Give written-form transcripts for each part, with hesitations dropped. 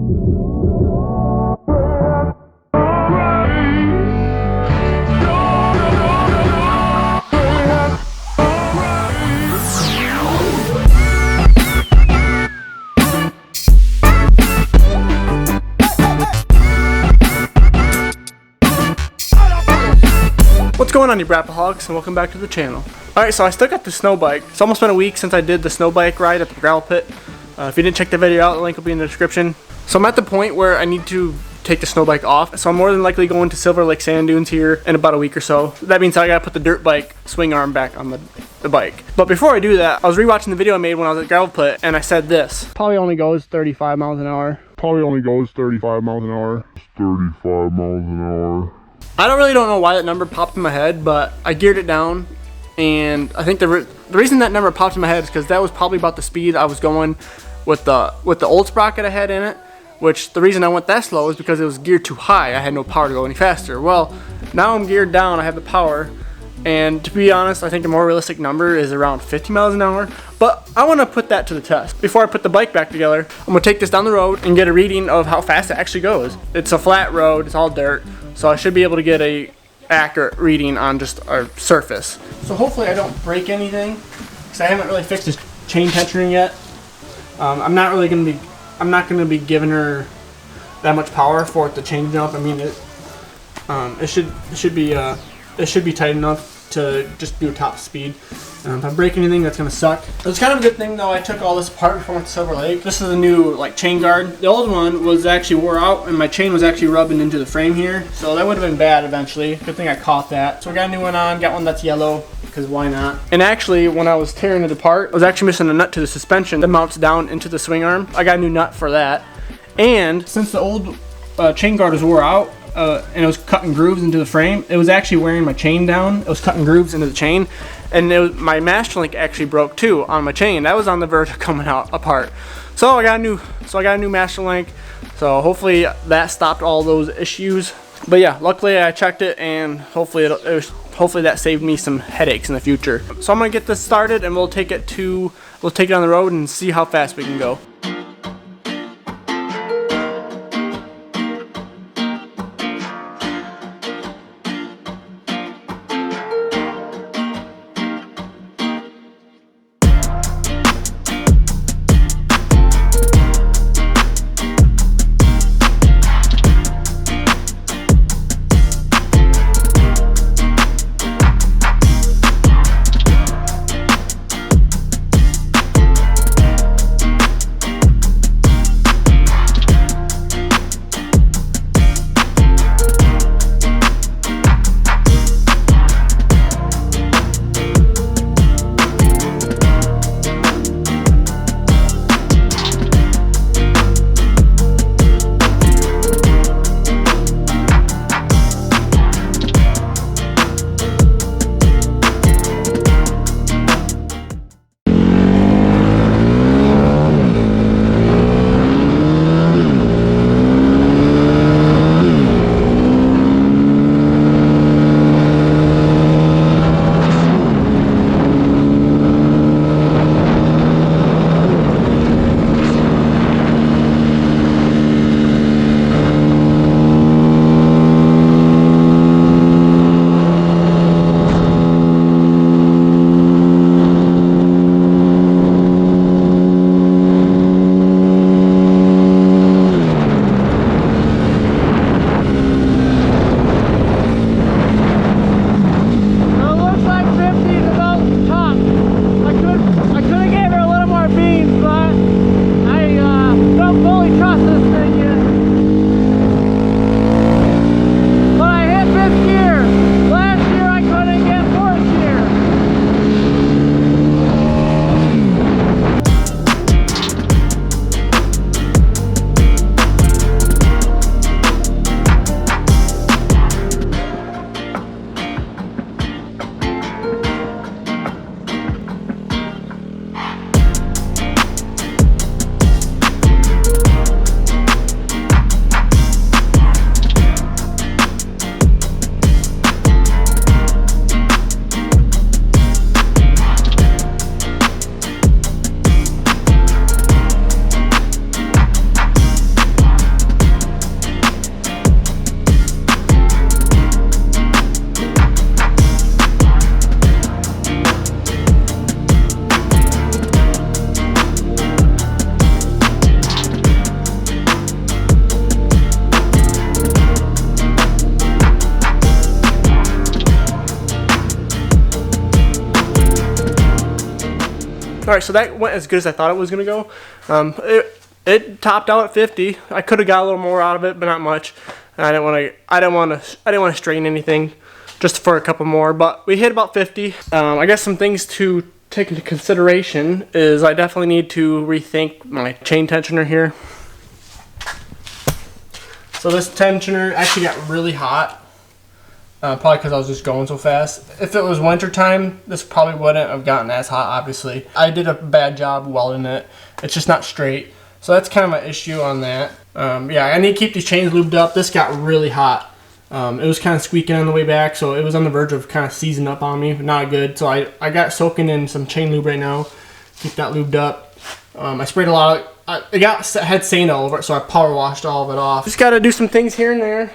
What's going on, you Brapaholics, and welcome back to the channel. Alright, so I still got the snow bike. It's almost been a week since I did the snow bike ride at the gravel pit. If you didn't check the video out, the link will be in the description. So I'm at the point where I need to take the snow bike off. So I'm more than likely going to Silver Lake Sand Dunes here in about a week or so. That means I gotta put the dirt bike swing arm back on the bike. But before I do that, I was rewatching the video I made when I was at gravel pit, and I said this. Probably only goes 35 miles an hour. Probably only goes 35 miles an hour. 35 miles an hour. I don't know why that number popped in my head, but I geared it down, and I think the reason that number popped in my head is because that was probably about the speed I was going with the old sprocket I had in it, which the reason I went that slow is because it was geared too high. I had no power to go any faster. Well, now I'm geared down, I have the power, and to be honest, I think the more realistic number is around 50 miles an hour, but I want to put that to the test. Before I put the bike back together, I'm going to take this down the road and get a reading of how fast it actually goes. It's a flat road, it's all dirt, so I should be able to get a accurate reading on just our surface. So hopefully I don't break anything, because I haven't really fixed this chain tensioning yet. I'm not going to be giving her that much power for it to change up. I mean, it should be tight enough to just do top speed. If I break anything, that's gonna suck. It's kind of a good thing though. I took all this apart before I went to Silver Lake. This is a new chain guard. The old one was actually wore out, and my chain was actually rubbing into the frame here, so that would have been bad eventually. Good thing I caught that. So we got a new one on. Got one that's yellow, because why not? And actually, when I was tearing it apart, I was actually missing a nut to the suspension that mounts down into the swing arm. I got a new nut for that. And since the old chain guard was wore out, and it was cutting grooves into the frame, it was actually wearing my chain down. It was cutting grooves into the chain, and my master link actually broke too on my chain. That was on the verge of coming out apart. So I got a new master link. So hopefully that stopped all those issues. But yeah, luckily I checked it, and hopefully that saved me some headaches in the future. So I'm gonna get this started, and we'll take it on the road and see how fast we can go. Alright, so that went as good as I thought it was going to go. It topped out at 50. I could have got a little more out of it, but not much. And I didn't want to strain anything just for a couple more, but we hit about 50. I guess some things to take into consideration is I definitely need to rethink my chain tensioner here. So this tensioner actually got really hot. Probably because I was just going so fast. If it was winter time, this probably wouldn't have gotten as hot, obviously. I did a bad job welding it. It's just not straight. So that's kind of my issue on that. Yeah, I need to keep these chains lubed up. This got really hot. It was kind of squeaking on the way back, so it was on the verge of kind of seizing up on me. Not good. So I got soaking in some chain lube right now. Keep that lubed up. I sprayed a lot of... It had sand all over it, so I power washed all of it off. Just got to do some things here and there.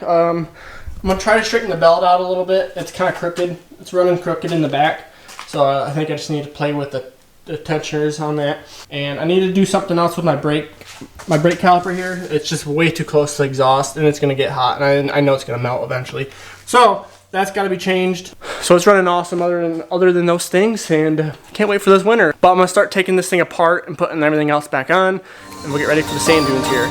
I'm going to try to straighten the belt out a little bit. It's kind of crooked. It's running crooked in the back. So I think I just need to play with the tensioners on that. And I need to do something else with my brake caliper here. It's just way too close to the exhaust and it's going to get hot. And I know it's going to melt eventually. So that's got to be changed. So it's running awesome other than those things. And can't wait for this winter. But I'm going to start taking this thing apart and putting everything else back on. And we'll get ready for the sand dunes here.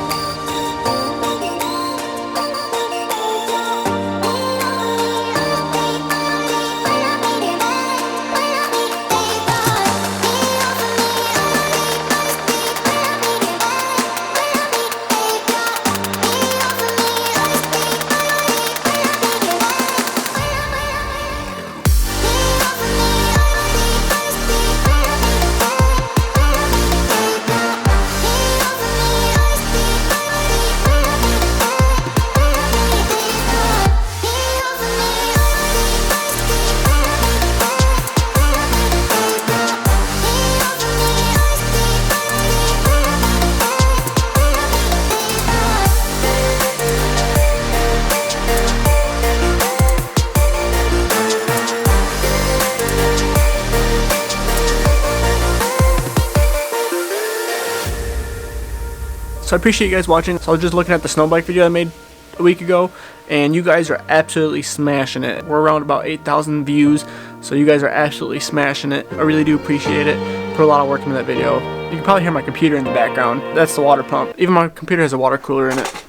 So I appreciate you guys watching. So I was just looking at the snow bike video I made a week ago, and you guys are absolutely smashing it. We're around about 8,000 views, so you guys are absolutely smashing it. I really do appreciate it. Put a lot of work into that video. You can probably hear my computer in the background. That's the water pump. Even my computer has a water cooler in it.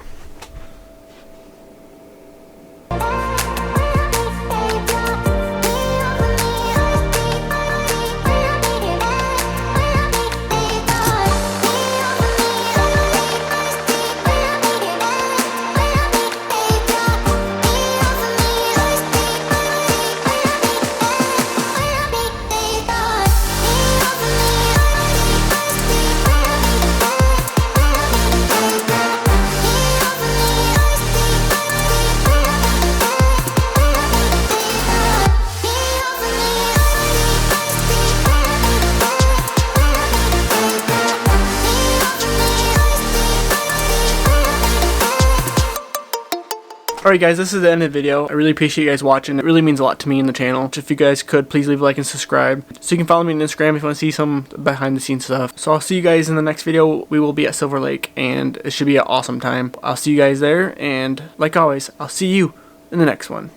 Alright guys, this is the end of the video. I really appreciate you guys watching. It really means a lot to me and the channel. If you guys could, please leave a like and subscribe. So you can follow me on Instagram if you want to see some behind the scenes stuff. So I'll see you guys in the next video. We will be at Silver Lake and it should be an awesome time. I'll see you guys there, and like always, I'll see you in the next one.